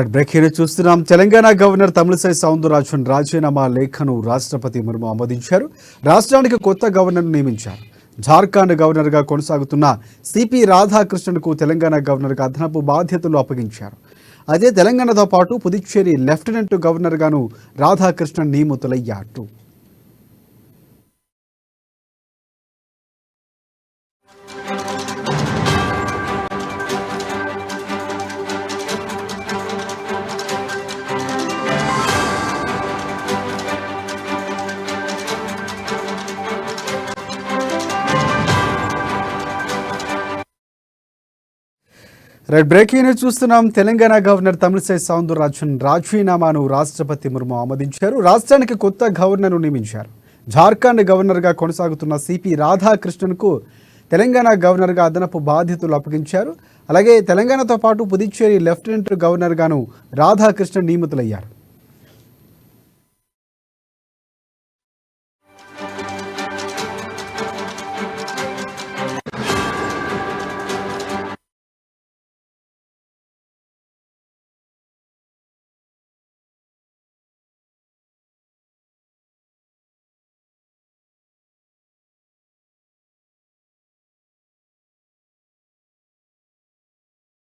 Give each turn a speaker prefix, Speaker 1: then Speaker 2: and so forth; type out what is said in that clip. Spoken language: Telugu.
Speaker 1: బ్రేకింగ్ చూస్తున్నాం. తెలంగాణ గవర్నర్ తమిళిసై సౌందరరాజన్ రాజీనామా లేఖను రాష్ట్రపతి ముర్ము ఆమోదించారు. రాష్ట్రానికి కొత్త గవర్నర్ను నియమించారు. జార్ఖండ్ గవర్నర్గా కొనసాగుతున్న సిపి రాధాకృష్ణన్కు తెలంగాణ గవర్నర్గా అదనపు బాధ్యతలు అప్పగించారు. అదే తెలంగాణతో పాటు పుదుచ్చేరి లెఫ్టినెంట్ గవర్నర్గాను రాధాకృష్ణన్ నియమితులయ్యారు. బ్రేకింగ్ చూస్తున్నాం. తెలంగాణ గవర్నర్ తమిళిసై సౌందరరాజన్ రాజీనామాను రాష్ట్రపతి ముర్ము ఆమోదించారు. రాష్ట్రానికి కొత్త గవర్నర్ను నియమించారు. జార్ఖండ్ గవర్నర్గా కొనసాగుతున్న సిపి రాధాకృష్ణన్కు తెలంగాణ గవర్నర్గా అదనపు బాధ్యతలు అప్పగించారు. అలాగే తెలంగాణతో పాటు పుదుచ్చేరి లెఫ్టినెంట్ గవర్నర్గాను రాధాకృష్ణన్ నియమితులయ్యారు.